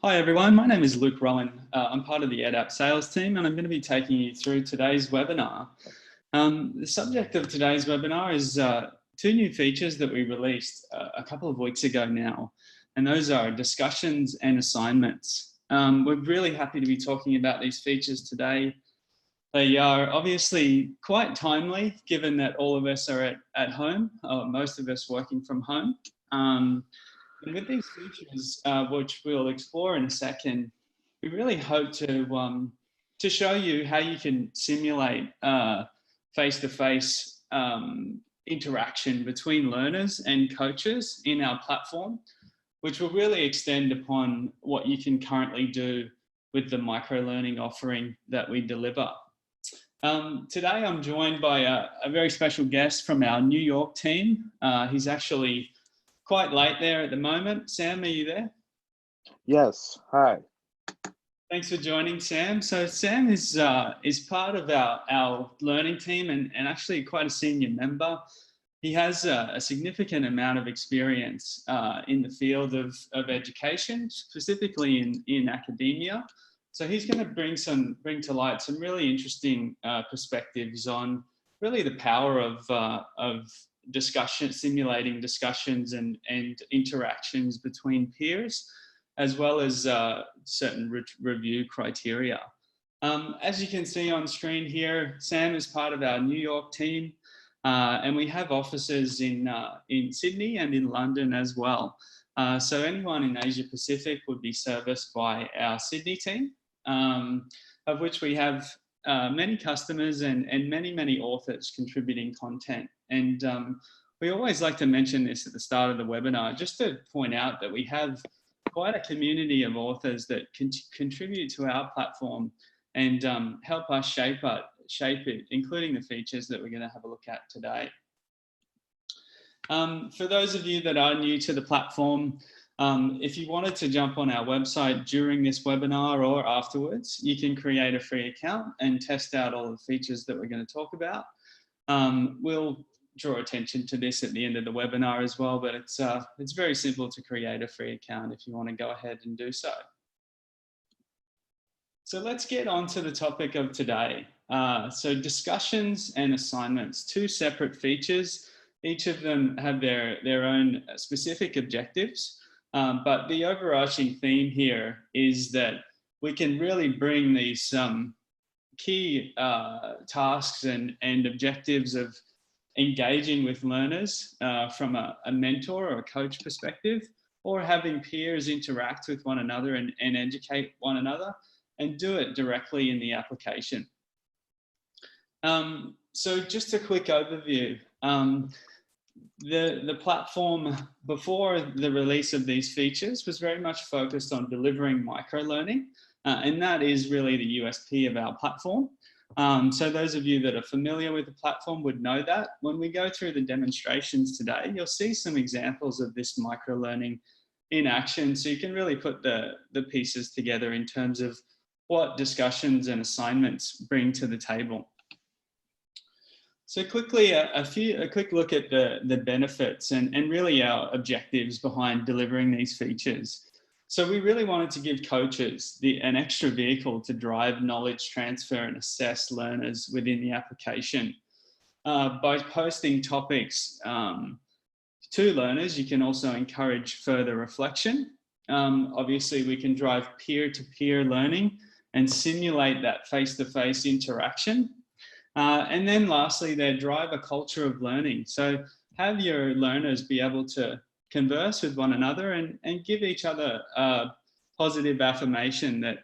Hi everyone, my name is Luke Rowan. I'm part of the EdApp sales team and I'm going to be taking you through today's webinar. The subject of today's webinar is two new features that we released a couple of weeks ago now, and those are discussions and assignments. We're really happy to be talking about these features today. They are obviously quite timely given that all of us are at home, most of us working from home. And with these features, which we'll explore in a second, we really hope to show you how you can simulate face-to-face interaction between learners and coaches in our platform, which will really extend upon what you can currently do with the micro-learning offering that we deliver. Today I'm joined by a very special guest from our New York team. He's actually quite late there at the moment. Sam, are you there? Yes, hi. Thanks for joining, Sam. So Sam is part of our learning team and actually quite a senior member. He has a significant amount of experience in the field of education, specifically in academia. So he's going to bring to light some really interesting perspectives on really the power of simulating discussions and interactions between peers, as well as certain review criteria. As you can see on screen here, Sam is part of our New York team, and we have offices in Sydney and in London as well. So anyone in Asia Pacific would be serviced by our Sydney team, of which we have many customers and many authors contributing content. And we always like to mention this at the start of the webinar, just to point out that we have quite a community of authors that contribute to our platform and help us shape it, including the features that we're going to have a look at today. For those of you that are new to the platform, if you wanted to jump on our website during this webinar or afterwards, you can create a free account and test out all the features that we're going to talk about. We'll draw attention to this at the end of the webinar as well, but it's very simple to create a free account if you want to go ahead and do so. So let's get on to the topic of today. So discussions and assignments, two separate features. Each of them have their own specific objectives. But the overarching theme here is that we can really bring these key tasks and objectives of engaging with learners from a mentor or a coach perspective, or having peers interact with one another and educate one another, and do it directly in the application. So just a quick overview. The platform before the release of these features was very much focused on delivering micro-learning, and that is really the USP of our platform. So those of you that are familiar with the platform would know that. When we go through the demonstrations today, you'll see some examples of this micro-learning in action, so you can really put the pieces together in terms of what discussions and assignments bring to the table. So quickly, a quick look at the benefits and really our objectives behind delivering these features. So we really wanted to give coaches an extra vehicle to drive knowledge transfer and assess learners within the application. By posting topics to learners, you can also encourage further reflection. Obviously, we can drive peer-to-peer learning and simulate that face-to-face interaction. And then lastly, they drive a culture of learning. So have your learners be able to converse with one another and give each other a positive affirmation that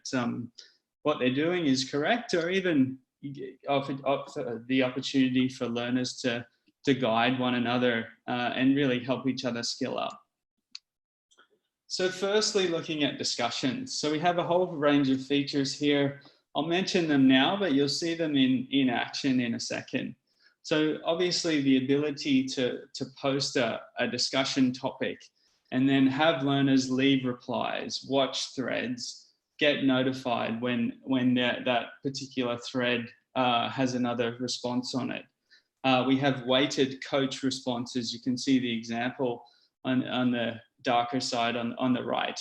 what they're doing is correct, or even offer the opportunity for learners to guide one another and really help each other skill up. So firstly, looking at discussions. So we have a whole range of features here. I'll mention them now, but you'll see them in action in a second. So obviously the ability to post a discussion topic and then have learners leave replies, watch threads, get notified when that particular thread has another response on it. We have weighted coach responses. You can see the example on the darker side on the right.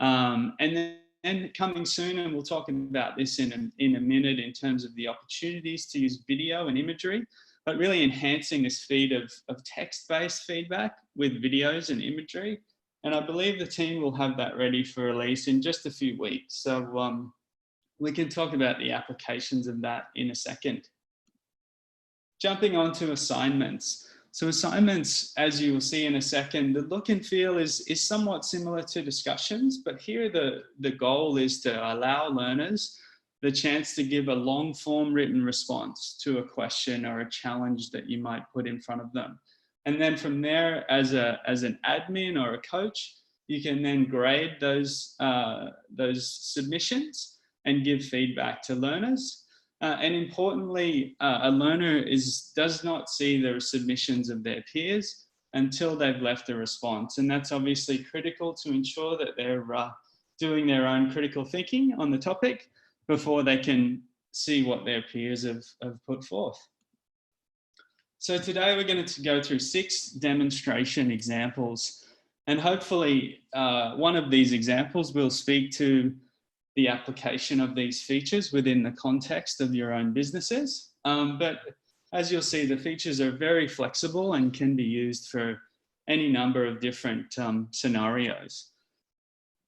And coming soon, and we'll talk about this in a minute in terms of the opportunities to use video and imagery, but really enhancing this feed of text-based feedback with videos and imagery. And I believe the team will have that ready for release in just a few weeks. So we can talk about the applications of that in a second. Jumping on to assignments. So assignments, as you will see in a second, the look and feel is somewhat similar to discussions, but here the goal is to allow learners the chance to give a long form written response to a question or a challenge that you might put in front of them. And then from there, as an admin or a coach, you can then grade those submissions and give feedback to learners. And importantly, a learner does not see the submissions of their peers until they've left a response. And that's obviously critical to ensure that they're doing their own critical thinking on the topic before they can see what their peers have put forth. So today we're going to go through 6 demonstration examples. And hopefully one of these examples will speak to the application of these features within the context of your own businesses. But as you'll see, the features are very flexible and can be used for any number of different scenarios.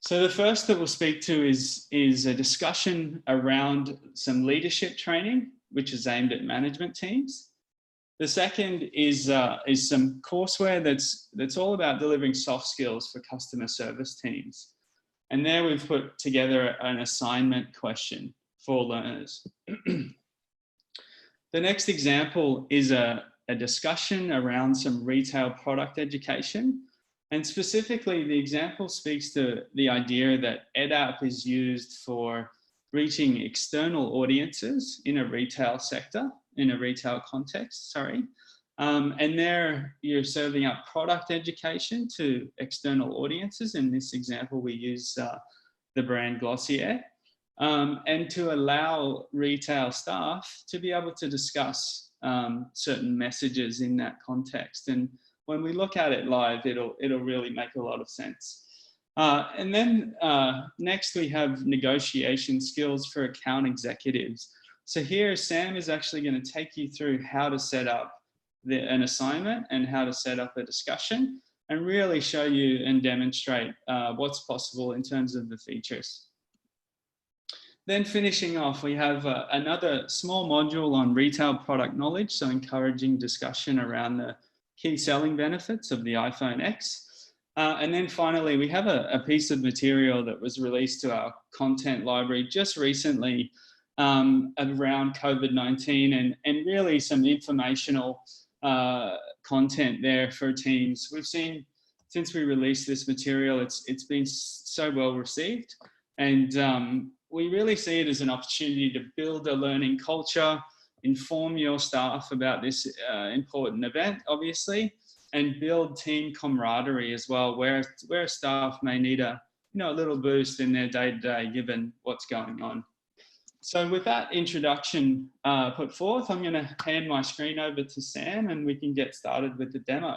So the first that we'll speak to is a discussion around some leadership training, which is aimed at management teams. The second is some courseware that's all about delivering soft skills for customer service teams. And there we've put together an assignment question for learners. The next example is a discussion around some retail product education. And specifically, the example speaks to the idea that EdApp is used for reaching external audiences in a retail sector, in a retail context, sorry. And there you're serving up product education to external audiences. In this example, we use the brand Glossier, and to allow retail staff to be able to discuss certain messages in that context. And when we look at it live, it'll really make a lot of sense. And then next we have negotiation skills for account executives. So here Sam is actually going to take you through how to set up an assignment and how to set up a discussion and really show you and demonstrate what's possible in terms of the features. Then finishing off, we have another small module on retail product knowledge, so encouraging discussion around the key selling benefits of the iPhone X. And then finally, we have a piece of material that was released to our content library just recently around COVID-19 and really some informational content there for teams. We've seen since we released this material, it's been so well received, and we really see it as an opportunity to build a learning culture, inform your staff about this important event, obviously, and build team camaraderie as well, where staff may need a little boost in their day-to-day given what's going on. So with that introduction put forth, I'm going to hand my screen over to Sam and we can get started with the demo.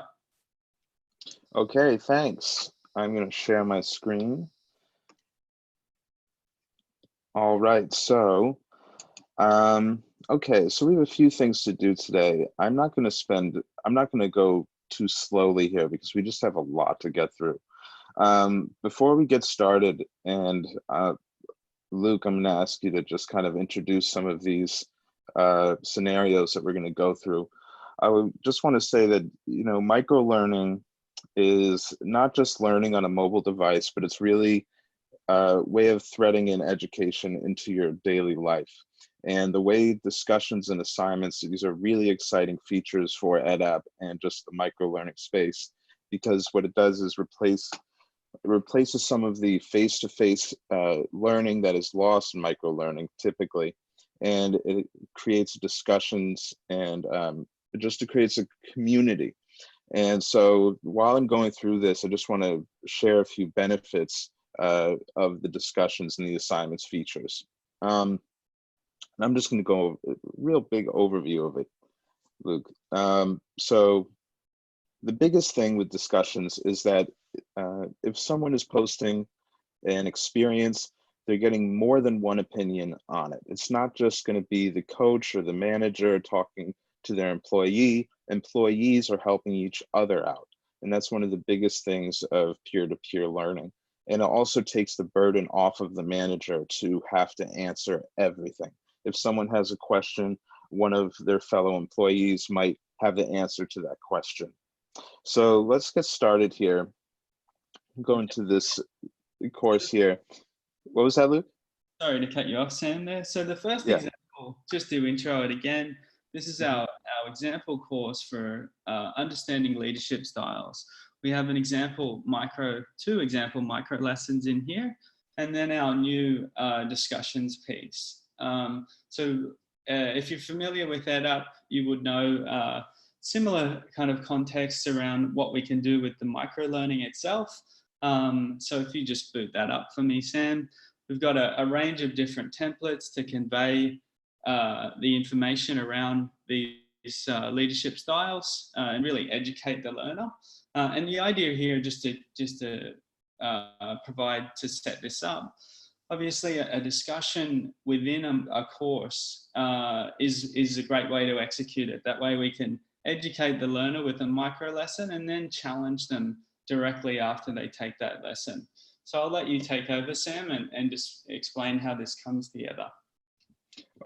Okay, thanks. I'm going to share my screen. All right, so, okay, so we have a few things to do today. I'm not going to go too slowly here because we just have a lot to get through. Before we get started, and Luke, I'm going to ask you to just kind of introduce some of these scenarios that we're going to go through. I would just want to say that, micro-learning is not just learning on a mobile device, but it's really a way of threading in education into your daily life. And the way discussions and assignments, these are really exciting features for EdApp and just the micro-learning space, because what it does is replaces some of the face-to-face learning that is lost in micro-learning typically, and it creates discussions and it creates a community. And so while I'm going through this, I just want to share a few benefits of the discussions and the assignments features. And I'm just going to go a real big overview of it, Luke. So the biggest thing with discussions is that if someone is posting and experience, they're getting more than one opinion on it. It's not just going to be the coach or the manager talking to their employee. Employees are helping each other out. And that's one of the biggest things of peer-to-peer learning. And it also takes the burden off of the manager to have to answer everything. If someone has a question, one of their fellow employees might have the answer to that question. So let's get started here. Go into this course here. What was that, Luke? Sorry to cut you off, Sam, there. So the first Yeah. example, just to intro it again, this is our example course for understanding leadership styles. We have an example two example micro lessons in here, and then our new discussions piece. If you're familiar with EdUp, you would know similar kind of context around what we can do with the micro learning itself. So if you just boot that up for me, Sam. We've got a range of different templates to convey the information around these leadership styles and really educate the learner. And the idea here, just to provide to set this up, obviously a discussion within a course is a great way to execute it. That way we can educate the learner with a micro lesson and then challenge them directly after they take that lesson. So I'll let you take over, Sam, and just explain how this comes together.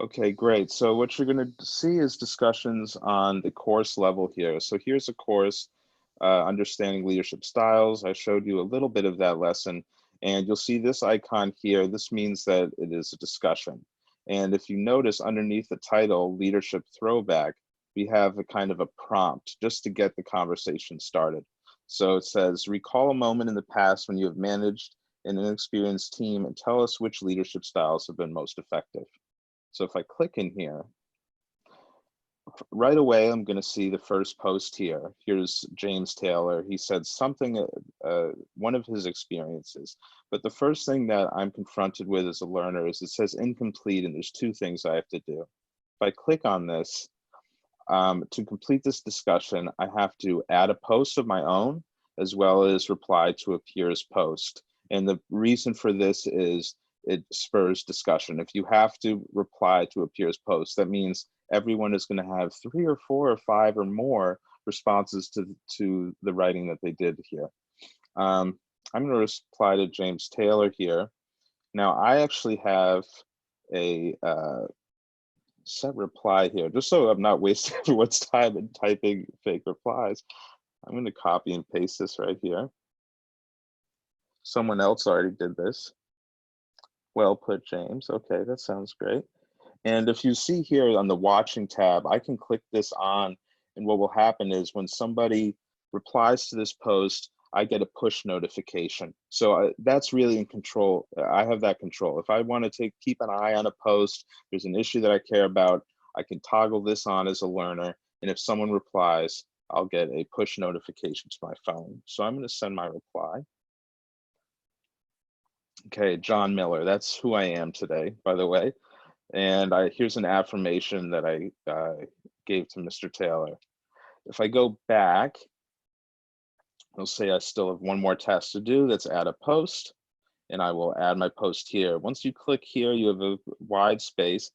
Okay, great. So what you're going to see is discussions on the course level here. So here's a course, Understanding Leadership Styles. I showed you a little bit of that lesson, and you'll see this icon here. This means that it is a discussion. And if you notice underneath the title, Leadership Throwback, we have a kind of a prompt just to get the conversation started. So it says, recall a moment in the past when you have managed an inexperienced team and tell us which leadership styles have been most effective. So if I click in here, right away, I'm going to see the first post here. Here's James Taylor. He said something, one of his experiences. But the first thing that I'm confronted with as a learner is it says incomplete, and there's two things I have to do. If I click on this, to complete this discussion, I have to add a post of my own, as well as reply to a peer's post. And the reason for this is it spurs discussion. If you have to reply to a peer's post, that means everyone is going to have 3 or 4 or 5 or more responses to the writing that they did here. I'm going to reply to James Taylor here. Now, I actually have a set reply here, just so I'm not wasting everyone's time in typing fake replies. I'm going to copy and paste this right here. Someone else already did this. Well put, James. Okay, that sounds great. And if you see here on the watching tab, I can click this on, and what will happen is when somebody replies to this post, I get a push notification. So that's really in control. I have that control. If I want to keep an eye on a post, there's an issue that I care about, I can toggle this on as a learner. And if someone replies, I'll get a push notification to my phone. So I'm going to send my reply. Okay, John Miller, that's who I am today, by the way. And here's an affirmation that I gave to Mr. Taylor. If I go back, I'll say I still have one more task to do. That's add a post, and I will add my post here. Once you click here, you have a wide space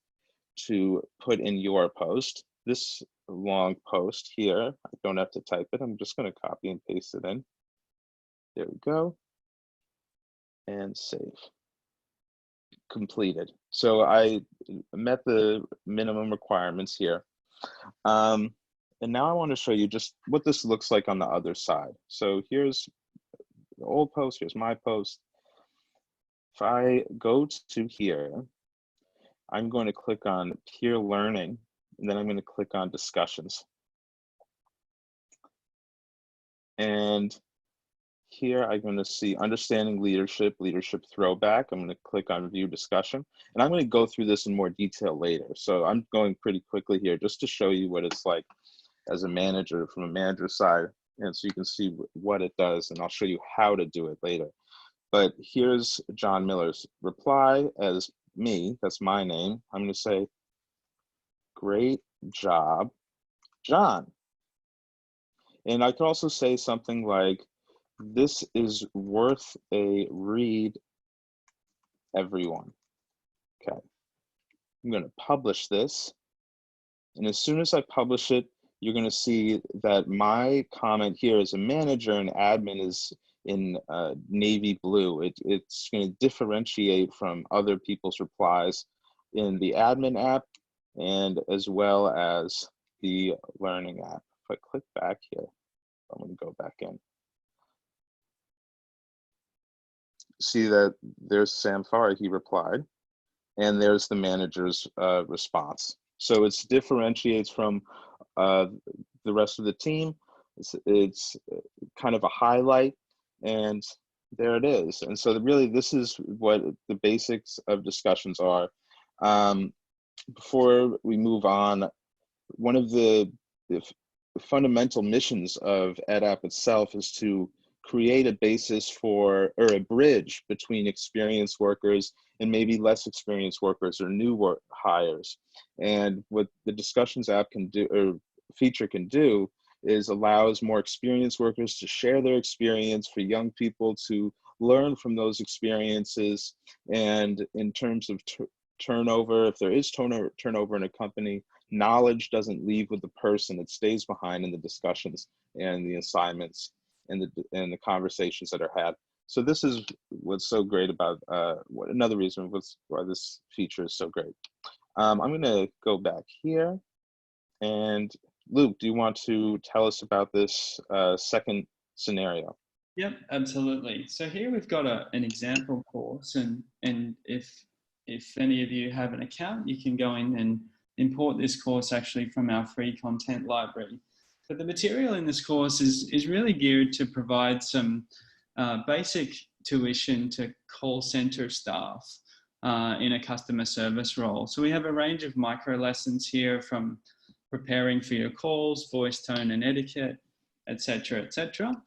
to put in your post. This long post here, I don't have to type it. I'm just going to copy and paste it in. There we go. And save. Completed. So I met the minimum requirements here. And now I want to show you just what this looks like on the other side. So here's the old post, here's my post. If I go to here, I'm going to click on peer learning, and then I'm going to click on discussions. And here I'm going to see understanding leadership, leadership throwback. I'm going to click on view discussion, and I'm going to go through this in more detail later. So I'm going pretty quickly here just to show you what it's like as a manager from a manager side, and so you can see what it does, and I'll show you how to do it later. But here's John Miller's reply as me, that's my name. I'm going to say, great job, John. And I could also say something like, this is worth a read, everyone. Okay, I'm going to publish this. And as soon as I publish it, you're going to see that my comment here as a manager and admin is in navy blue. It's going to differentiate from other people's replies in the admin app and as well as the learning app. If I click back here, I'm going to go back in. See that there's Sam Farah, he replied, and there's the manager's response. So it differentiates from the rest of the team. It's kind of a highlight, and there it is. And so really, this is what the basics of discussions are. Before we move on, one of the fundamental missions of EdApp itself is to create a basis for, or a bridge between experienced workers and maybe less experienced workers or new hires. And what the discussions app can do, or feature can do, is allows more experienced workers to share their experience, for young people to learn from those experiences. And in terms of turnover, if there is turnover in a company, knowledge doesn't leave with the person, it stays behind in the discussions and the assignments and the conversations that are had. So this is what's so great about, another reason why this feature is so great. I'm gonna go back here, and Luke, do you want to tell us about this second scenario? Yep, absolutely. So here we've got an example course, and if any of you have an account, you can go in and import this course actually from our free content library. But the material in this course is really geared to provide some basic tuition to call center staff in a customer service role. So we have a range of micro lessons here, from preparing for your calls, voice tone and etiquette, etc., etc.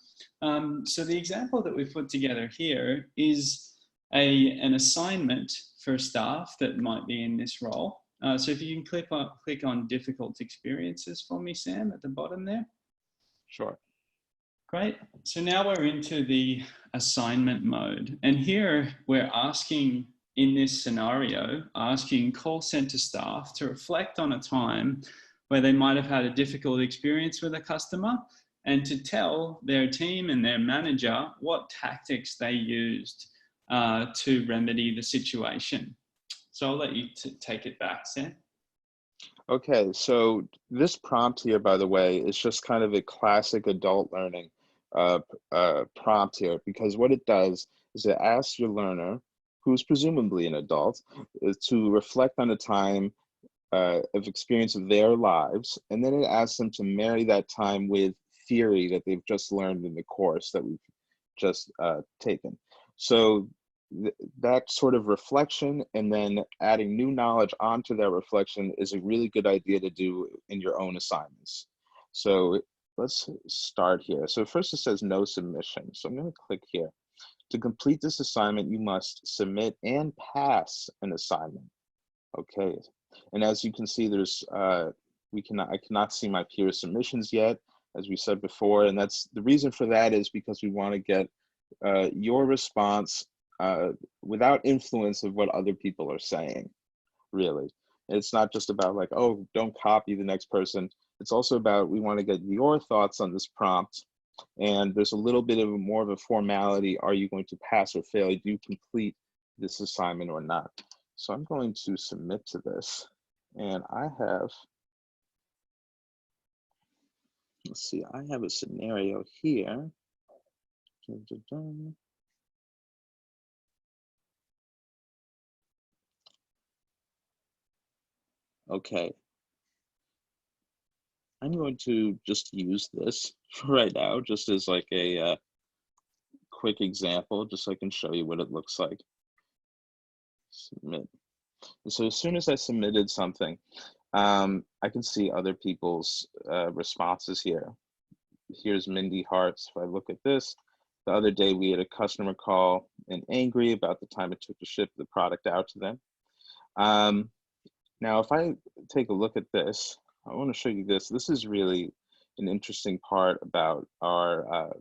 So the example that we've put together here is an assignment for staff that might be in this role. So if you can click on difficult experiences for me, Sam, at the bottom there. Sure. Great. So now we're into the assignment mode. And here we're asking, in this scenario, asking call center staff to reflect on a time where they might have had a difficult experience with a customer, and to tell their team and their manager what tactics they used to remedy the situation. So I'll let you take it back, Sam. Okay, so this prompt here, by the way, is just kind of a classic adult learning prompt here, because what it does is it asks your learner, who's presumably an adult, to reflect on a time of experience of their lives, and then it asks them to marry that time with theory that they've just learned in the course that we've just taken. So that sort of reflection and then adding new knowledge onto that reflection is a really good idea to do in your own assignments. So let's start here. So first it says no submission. So I'm going to click here. To complete this assignment, you must submit and pass an assignment. Okay. And as you can see, there's I cannot see my peer submissions yet, as we said before, and that's the reason for that is because we want to get your response without influence of what other people are saying, really. It's not just about like, oh, don't copy the next person. It's also about, we want to get your thoughts on this prompt, and there's a little bit of more of a formality. Are you going to pass or fail? Do you complete this assignment or not? So I'm going to submit to this, and I have, let's see, I have a scenario here. Dun, dun, dun. Okay. I'm going to just use this right now, just as like a quick example, just so I can show you what it looks like. Submit. And so as soon as I submitted something, I can see other people's responses here. Here's Mindy Hart's. If I look at this, the other day we had a customer call and angry about the time it took to ship the product out to them. Now, if I take a look at this, I want to show you this. This is really an interesting part about our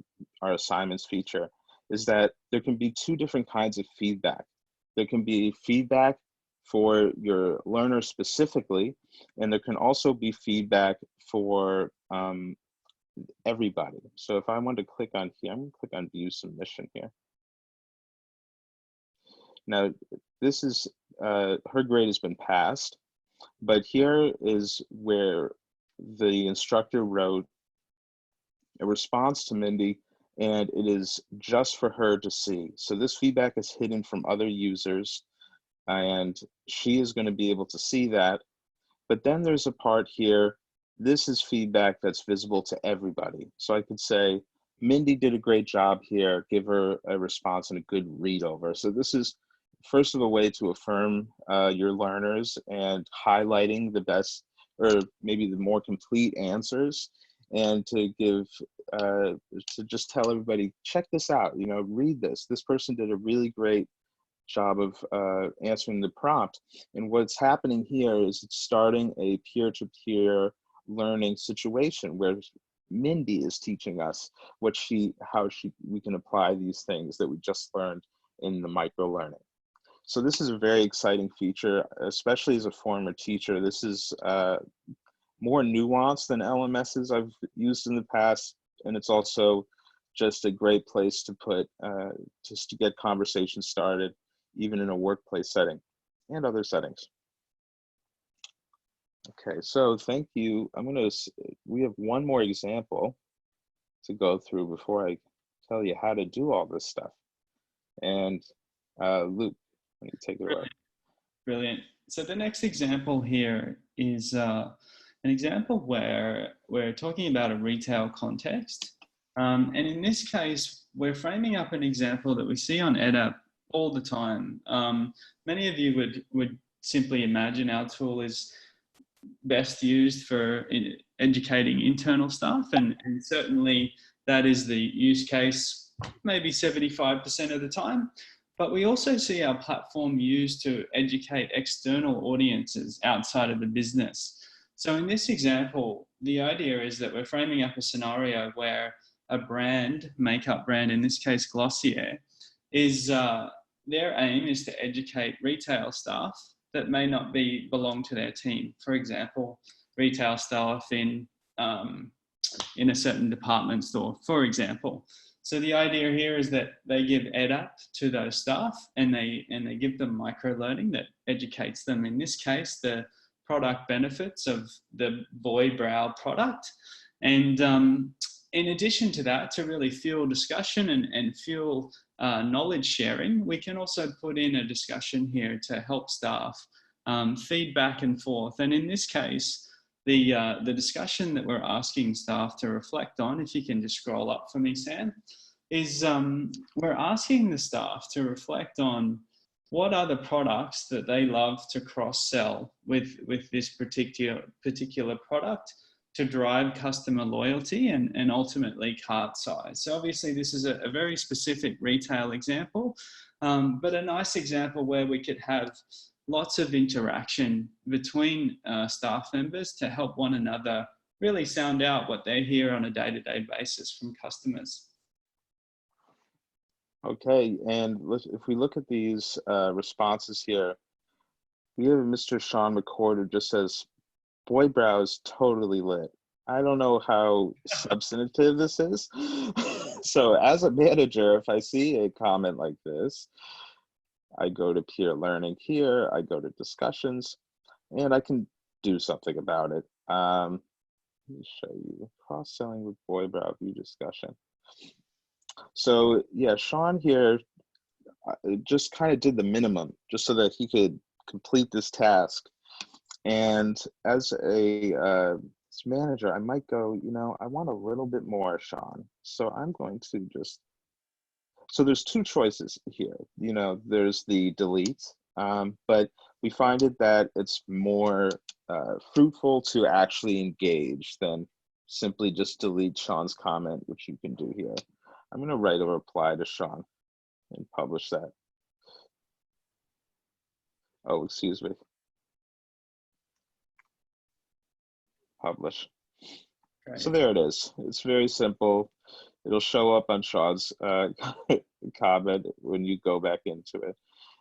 assignments feature, is that there can be two different kinds of feedback. There can be feedback for your learner specifically, and there can also be feedback for everybody. So if I want to click on here, I'm going to click on view submission here. Now, this is, her grade has been passed, but here is where the instructor wrote a response to Mindy, and it is just for her to see. So this feedback is hidden from other users, and she is going to be able to see that. But then there's a part here, this is feedback that's visible to everybody. So I could say, Mindy did a great job here, give her a response and a good read over. So this is first of a way to affirm your learners and highlighting the best, or maybe the more complete answers, and to give, to just tell everybody, check this out, you know, read this. This person did a really great job of answering the prompt. And what's happening here is it's starting a peer-to-peer learning situation where Mindy is teaching us how we can apply these things that we just learned in the micro learning. So this is a very exciting feature, especially as a former teacher. This is more nuanced than LMSs I've used in the past, and it's also just a great place to put, just to get conversations started, even in a workplace setting and other settings. Okay, so thank you. We have one more example to go through before I tell you how to do all this stuff. And Luke, let me take it away. Brilliant. So the next example here is an example where we're talking about a retail context. And in this case, we're framing up an example that we see on EdApp all the time. Many of you would simply imagine our tool is best used for educating internal staff, and certainly that is the use case maybe 75% of the time. But we also see our platform used to educate external audiences outside of the business. So in this example, the idea is that we're framing up a scenario where a brand, makeup brand, in this case Glossier, is their aim is to educate retail staff that may not belong to their team. For example, retail staff in a certain department store, for example. So the idea here is that they give EdApp to those staff, and they give them micro-learning that educates them, in this case, the product benefits of the Boy Brow product. And in addition to that, to really fuel discussion and fuel knowledge sharing, we can also put in a discussion here to help staff feed back and forth. And in this case, the discussion that we're asking staff to reflect on, if you can just scroll up for me, Sam, is we're asking the staff to reflect on what are the products that they love to cross-sell with this particular product to drive customer loyalty and ultimately cart size. So obviously this is a very specific retail example, but a nice example where we could have lots of interaction between staff members to help one another really sound out what they hear on a day-to-day basis from customers. Okay, and if we look at these responses here, we have Mr. Sean McCord who just says, Boy Brow is totally lit. I don't know how substantive this is. So as a manager, if I see a comment like this, I go to peer learning here, I go to discussions, and I can do something about it. Let me show you cross-selling with Boy Brow view discussion. So yeah, Sean here just kind of did the minimum just so that he could complete this task. And as a manager, I might go, you know, I want a little bit more, Sean. So I'm going to just, so there's two choices here. You know, there's the delete, but we find it that it's more fruitful to actually engage than simply just delete Sean's comment, which you can do here. I'm going to write a reply to Sean and publish that. Oh, excuse me. Publish. Right. So there it is. It's very simple. It'll show up on Sean's comment when you go back into it.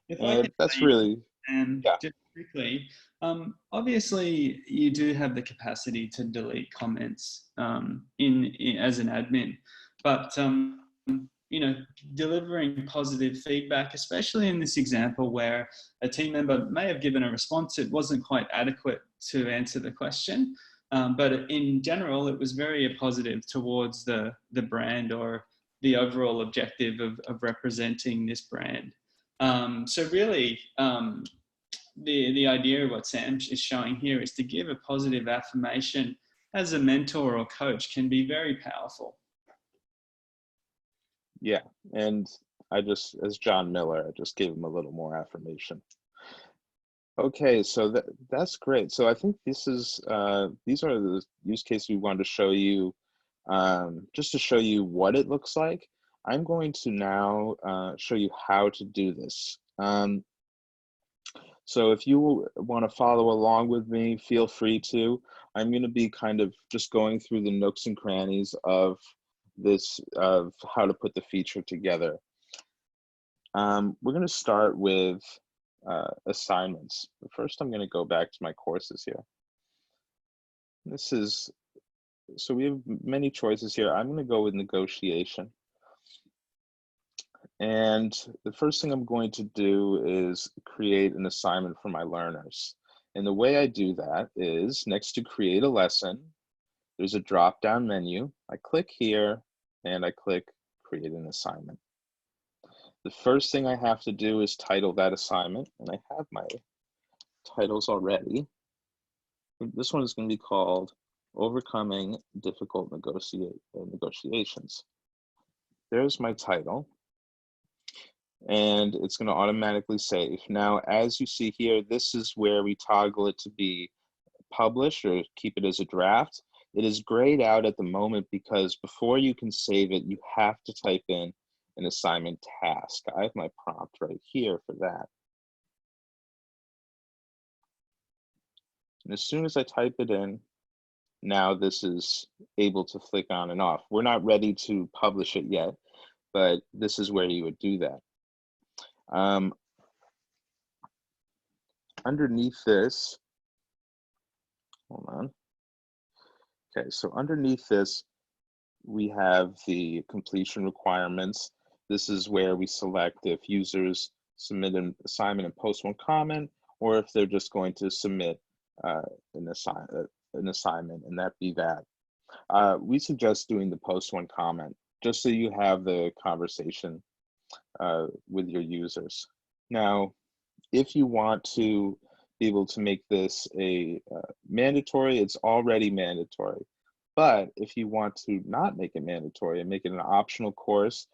If I And could that's say, really, yeah, just quickly, obviously you do have the capacity to delete comments as an admin, but you know, delivering positive feedback, especially in this example where a team member may have given a response, it wasn't quite adequate to answer the question, but in general, it was very positive towards the brand or the overall objective of representing this brand. So really, the idea of what Sam is showing here is to give a positive affirmation as a mentor or coach can be very powerful. yeah. And as John Miller, I just gave him a little more affirmation. Okay, so that's great. So I think these are the use cases we wanted to show you, just to show you what it looks like. I'm going to now show you how to do this. So if you want to follow along with me, feel free to. I'm going to be kind of just going through the nooks and crannies of this, of how to put the feature together. We're going to start with assignments. But first, I'm going to go back to my courses here. So we have many choices here. I'm going to go with negotiation. And the first thing I'm going to do is create an assignment for my learners. And the way I do that is next to create a lesson, there's a drop-down menu. I click here and I click create an assignment. The first thing I have to do is title that assignment, and I have my titles already. This one is going to be called Overcoming Difficult Negotiations. There's my title, and it's going to automatically save. Now, as you see here, this is where we toggle it to be published or keep it as a draft. It is grayed out at the moment because before you can save it, you have to type in an assignment task. I have my prompt right here for that. And as soon as I type it in, now this is able to flick on and off. We're not ready to publish it yet, but this is where you would do that. Underneath this, hold on. Okay, so underneath this, we have the completion requirements. This is where we select if users submit an assignment and post one comment, or if they're just going to submit an assignment, and that be that. We suggest doing the post one comment, just so you have the conversation with your users. Now, if you want to be able to make this a mandatory, it's already mandatory. But if you want to not make it mandatory and make it an optional course,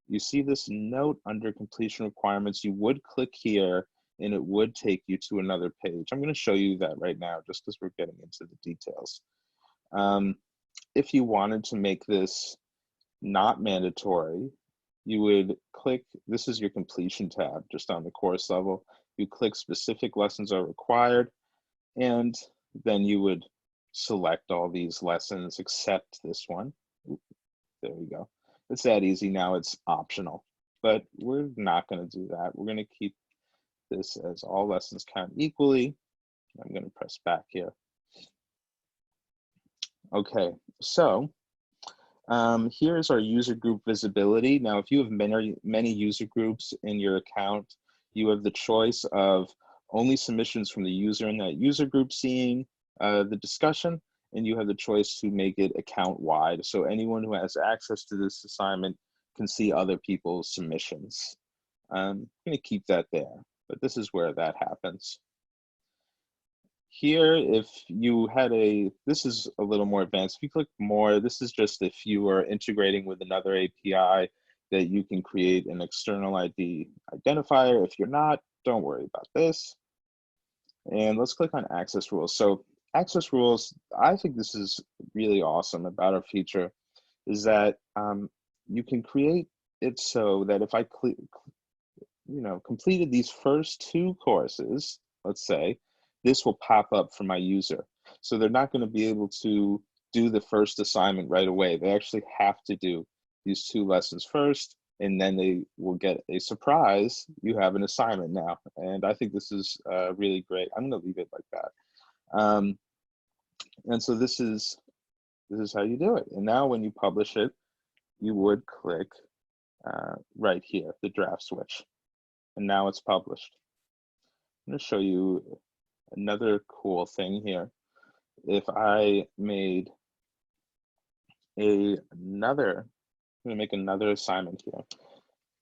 you see this note under completion requirements. You would click here and it would take you to another page. I'm going to show you that right now just because we're getting into the details. If you wanted to make this not mandatory, you would click, this is your completion tab just on the course level. You click specific lessons are required, and then you would select all these lessons except this one. There we go. It's that easy. Now it's optional, but we're not going to do that. We're going to keep this as all lessons count equally. I'm going to press back here. Okay, so here's our user group visibility. Now, if you have many user groups in your account, you have the choice of only submissions from the user in that user group seeing the discussion, and you have the choice to make it account wide. So anyone who has access to this assignment can see other people's submissions. I'm going to keep that there, but this is where that happens. Here, if you had this is a little more advanced. If you click more, this is just if you are integrating with another API that you can create an external ID identifier. If you're not, don't worry about this. And let's click on access rules. So access rules, I think this is really awesome about our feature, is that you can create it so that if I completed these first two courses, let's say, this will pop up for my user. So they're not going to be able to do the first assignment right away. They actually have to do these two lessons first, and then they will get a surprise. You have an assignment now. And I think this is really great. I'm gonna leave it like that. And so this is how you do it. And now when you publish it, you would click right here, the draft switch. And now it's published. I'm gonna show you another cool thing here. If I made I'm gonna make another assignment here,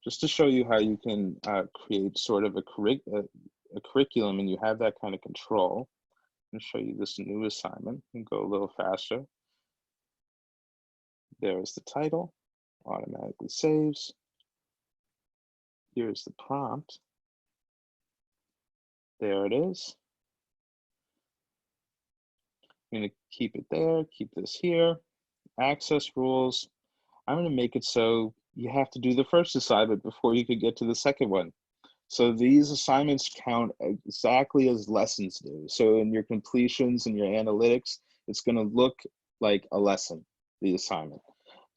just to show you how you can create sort of a curriculum and you have that kind of control. I'm gonna show you this new assignment and go a little faster. There's the title, automatically saves. Here's the prompt. There it is. I'm gonna keep it there, keep this here. Access rules. I'm gonna make it so you have to do the first assignment before you could get to the second one. So these assignments count exactly as lessons do. So in your completions and your analytics, it's gonna look like a lesson, the assignment.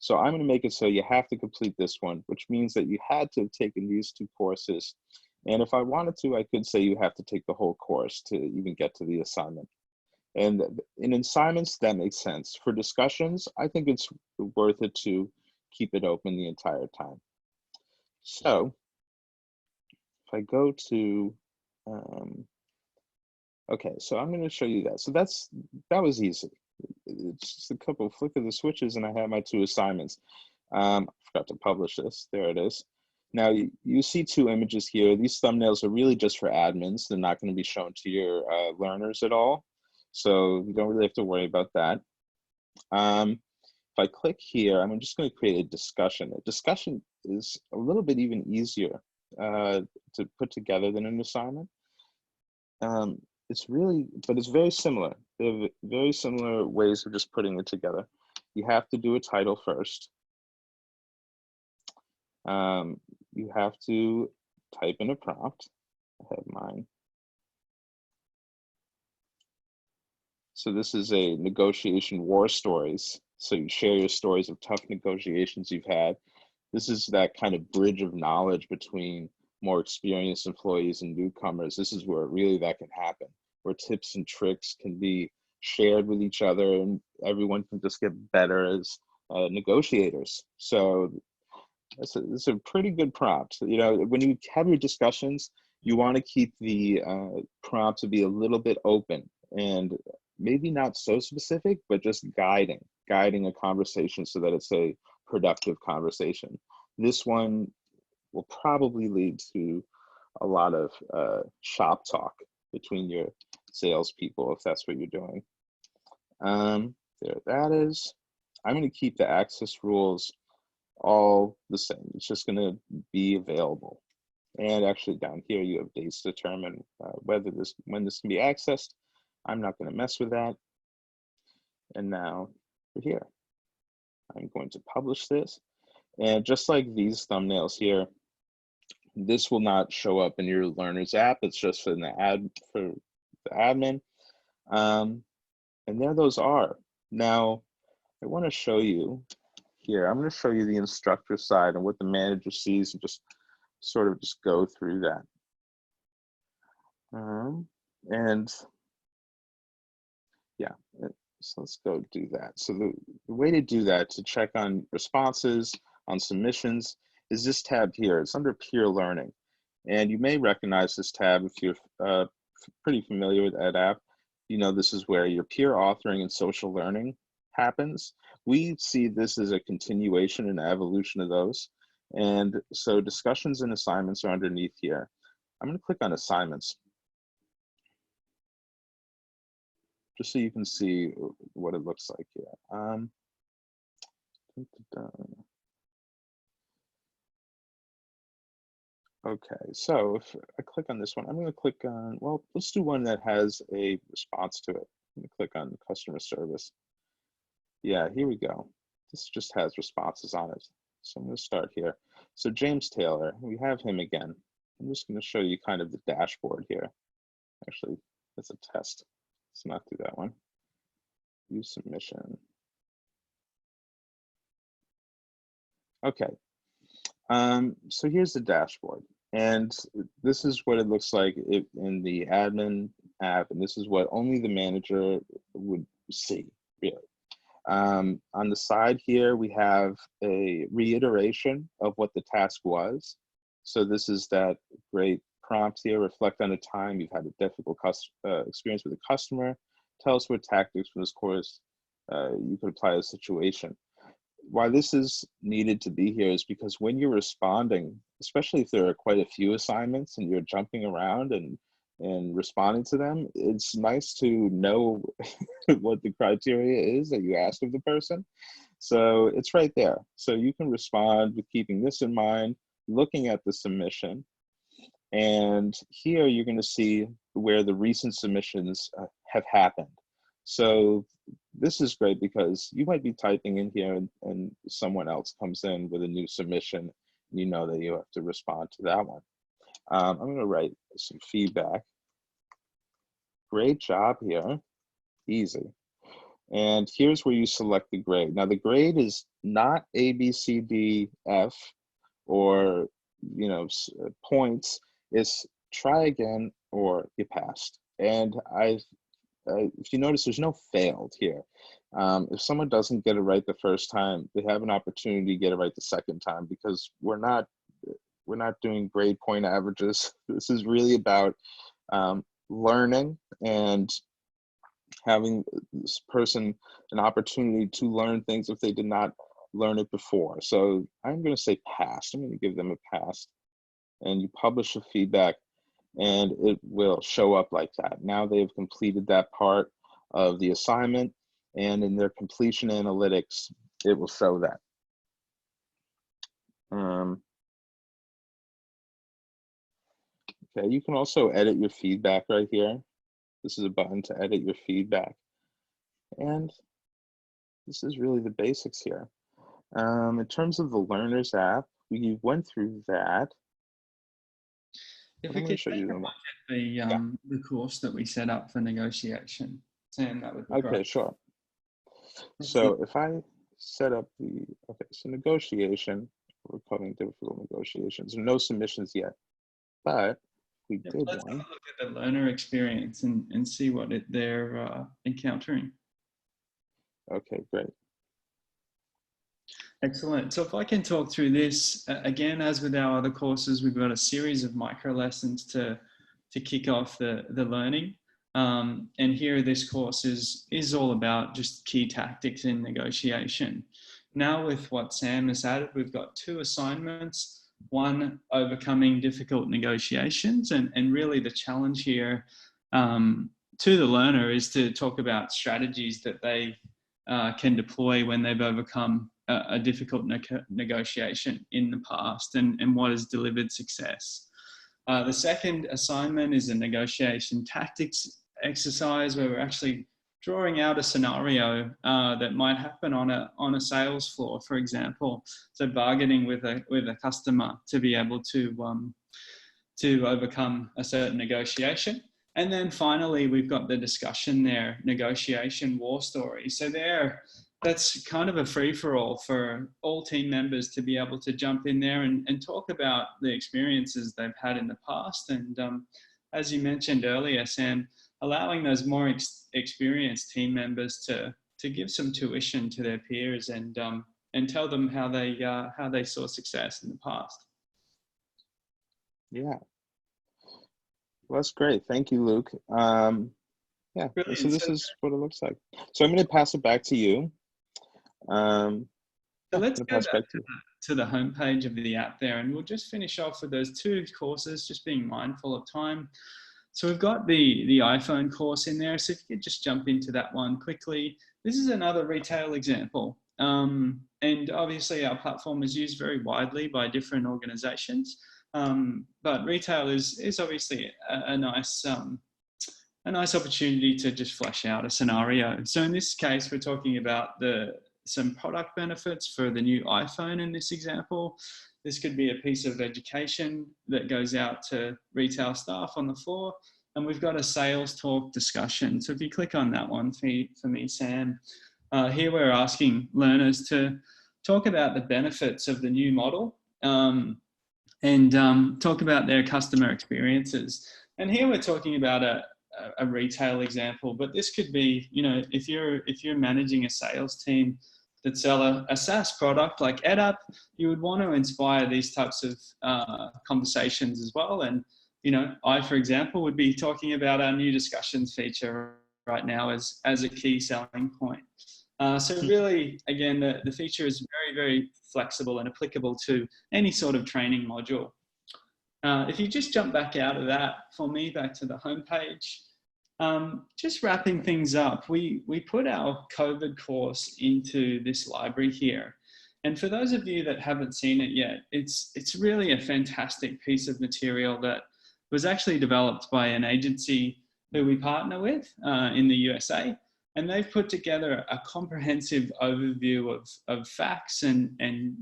So I'm gonna make it so you have to complete this one, which means that you had to have taken these 2 courses. And if I wanted to, I could say you have to take the whole course to even get to the assignment. And in assignments, that makes sense. For discussions, I think it's worth it to keep it open the entire time. So if I go to, okay, so I'm gonna show you that. So that was easy. It's just a couple flick of the switches and I have my 2 assignments. I forgot to publish this, there it is. Now you see 2 images here. These thumbnails are really just for admins. They're not gonna be shown to your learners at all. So you don't really have to worry about that. If I click here, I'm just going to create a discussion. A discussion is a little bit even easier to put together than an assignment. It's very similar. They're very similar ways of just putting it together. You have to do a title first. You have to type in a prompt. I have mine. So this is a negotiation war stories. So you share your stories of tough negotiations you've had. This is that kind of bridge of knowledge between more experienced employees and newcomers. This is where really that can happen, where tips and tricks can be shared with each other and everyone can just get better as negotiators. So it's a pretty good prompt. You know, when you have your discussions, you want to keep the prompt to be a little bit open and maybe not so specific, but just guiding a conversation so that it's a productive conversation. This one will probably lead to a lot of shop talk between your salespeople if that's what you're doing. There that is. I'm going to keep the access rules all the same. It's just going to be available. And actually down here you have dates to determine when this can be accessed. I'm not going to mess with that. And now we're here. I'm going to publish this. And just like these thumbnails here, this will not show up in your learner's app. It's just for the admin. And there those are. Now, I want to show you here. I'm going to show you the instructor side and what the manager sees and just sort of just go through that. And yeah, so let's go do that. So the way to do that, to check on responses, on submissions, is this tab here. It's under peer learning. And you may recognize this tab if you're pretty familiar with EdApp. You know, this is where your peer authoring and social learning happens. We see this as a continuation and evolution of those. And so discussions and assignments are underneath here. I'm going to click on assignments, just so you can see what it looks like here. Okay, so if I click on this one, I'm going to click on, well, let's do one that has a response to it. I'm going to click on customer service. Yeah, here we go. This just has responses on it. So I'm going to start here. So James Taylor, we have him again. I'm just going to show you kind of the dashboard here. Actually, it's a test. Let's not do that one. View submission. Okay. So here's the dashboard, and this is what it looks like in the admin app, and this is what only the manager would see, really. On the side here, we have a reiteration of what the task was. So this is that great prompt here: reflect on a time you've had a difficult experience with a customer. Tell us what tactics from this course you could apply to a situation. Why this is needed to be here is because when you're responding, especially if there are quite a few assignments and you're jumping around and responding to them, it's nice to know what the criteria is that you asked of the person. So it's right there. So you can respond with keeping this in mind, looking at the submission. And here you're going to see where the recent submissions have happened. So this is great because you might be typing in here and someone else comes in with a new submission, and you know that you have to respond to that one. I'm going to write some feedback. Great job here, easy. And here's where you select the grade. Now the grade is not A, B, C, D, F, or points. It's try again or you passed. And if you notice, there's no failed here. If someone doesn't get it right the first time, they have an opportunity to get it right the second time, because we're not doing grade point averages. This is really about learning and having this person an opportunity to learn things if they did not learn it before. So I'm going to say passed. I'm going to give them a pass. And you publish the feedback, and it will show up like that. Now they've completed that part of the assignment, and in their completion analytics, it will show that. Okay, you can also edit your feedback right here. This is a button to edit your feedback. And this is really the basics here. In terms of the Learners app, we went through that. If we could take a look at the course that we set up for negotiation, Sam, that would be great. Okay, sure. So if I set up so negotiation, we're covering difficult negotiations. No submissions yet, but we did one. Let's have a look at the learner experience and see what they're encountering. Okay, great. Excellent. So if I can talk through this, again, as with our other courses, we've got a series of micro lessons to kick off the learning. And here this course is all about just key tactics in negotiation. Now with what Sam has added, we've got 2 assignments, one overcoming difficult negotiations, and really the challenge here to the learner is to talk about strategies that they can deploy when they've overcome a difficult negotiation in the past and what has delivered success. The second assignment is a negotiation tactics exercise where we're actually drawing out a scenario that might happen on a sales floor, for example. So bargaining with a customer to be able to overcome a certain negotiation. And then finally, we've got the discussion there, negotiation war story. So that's kind of a free-for-all for all team members to be able to jump in there and talk about the experiences they've had in the past. And as you mentioned earlier, Sam, allowing those more experienced team members to give some tuition to their peers and tell them how they saw success in the past. Yeah. Well, that's great. Thank you, Luke. Yeah, brilliant. So this is what it looks like. So I'm going to pass it back to you. So let's go back to the homepage of the app there, and we'll just finish off with those 2 courses, just being mindful of time. So we've got the iPhone course in there. So if you could just jump into that one quickly. This is another retail example. And obviously our platform is used very widely by different organizations. But retail is obviously a nice opportunity to just flesh out a scenario. So in this case, we're talking about some product benefits for the new iPhone in this example. This could be a piece of education that goes out to retail staff on the floor. And we've got a sales talk discussion. So if you click on that one for me, Sam, here we're asking learners to talk about the benefits of the new model talk about their customer experiences. And here we're talking about a retail example, but this could be, you know, if you're managing a sales team that sell a SaaS product like EdApp, you would want to inspire these types of conversations as well. And, you know, I, for example, would be talking about our new discussions feature right now as a key selling point. So really, again, the feature is very, very flexible and applicable to any sort of training module. If you just jump back out of that for me, back to the homepage, just wrapping things up, we put our COVID course into this library here. And for those of you that haven't seen it yet, it's really a fantastic piece of material that was actually developed by an agency who we partner with in the USA. And they've put together a comprehensive overview of facts and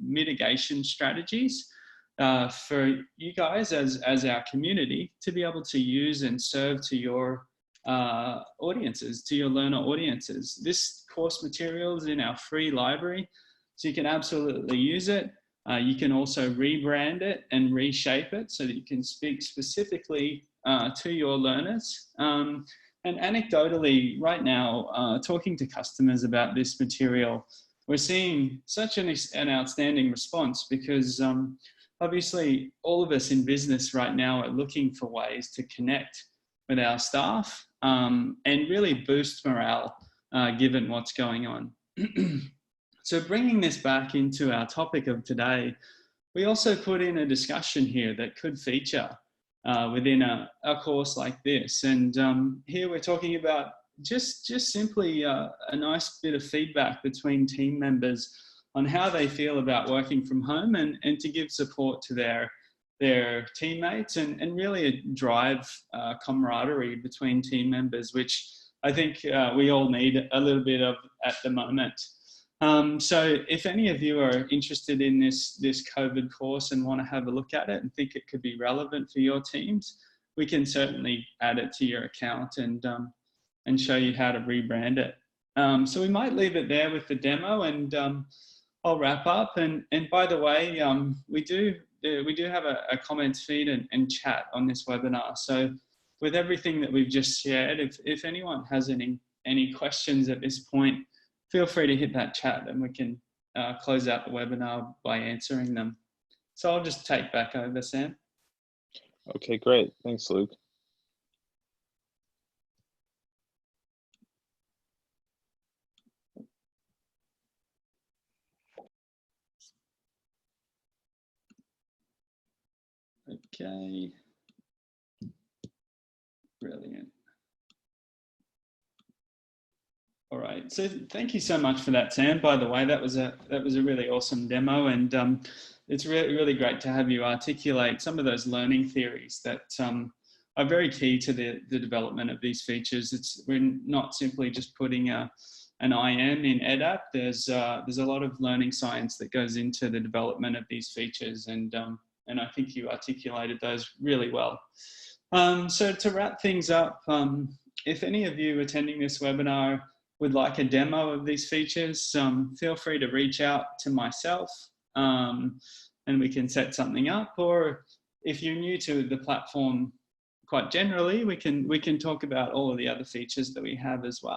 mitigation strategies for you guys as our community to be able to use and serve to your audiences, to your learner audiences. This course material is in our free library, so you can absolutely use it. You can also rebrand it and reshape it so that you can speak specifically to your learners. And anecdotally, right now, talking to customers about this material, we're seeing such an outstanding response because obviously all of us in business right now are looking for ways to connect with our staff and really boost morale given what's going on. So bringing this back into our topic of today, we also put in a discussion here that could feature within a course like this. And here we're talking about just simply a nice bit of feedback between team members on how they feel about working from home and to give support to their teammates and really drive camaraderie between team members, which I think we all need a little bit of at the moment. So if any of you are interested in this COVID course and want to have a look at it and think it could be relevant for your teams, we can certainly add it to your account and show you how to rebrand it. So we might leave it there with the demo, and I'll wrap up. And by the way, we do have a comments feed and chat on this webinar. So with everything that we've just shared, if anyone has any questions at this point, feel free to hit that chat and we can close out the webinar by answering them. So I'll just take back over, Sam. Okay, great. Thanks, Luke. Okay. Brilliant. All right, so thank you so much for that, Sam. By the way, that was a really awesome demo, and it's really great to have you articulate some of those learning theories that are very key to the development of these features. We're not simply just putting an IM in EdApp. There's a lot of learning science that goes into the development of these features, and I think you articulated those really well. So to wrap things up, if any of you attending this webinar would like a demo of these features, feel free to reach out to myself and we can set something up. Or if you're new to the platform quite generally, we can talk about all of the other features that we have as well.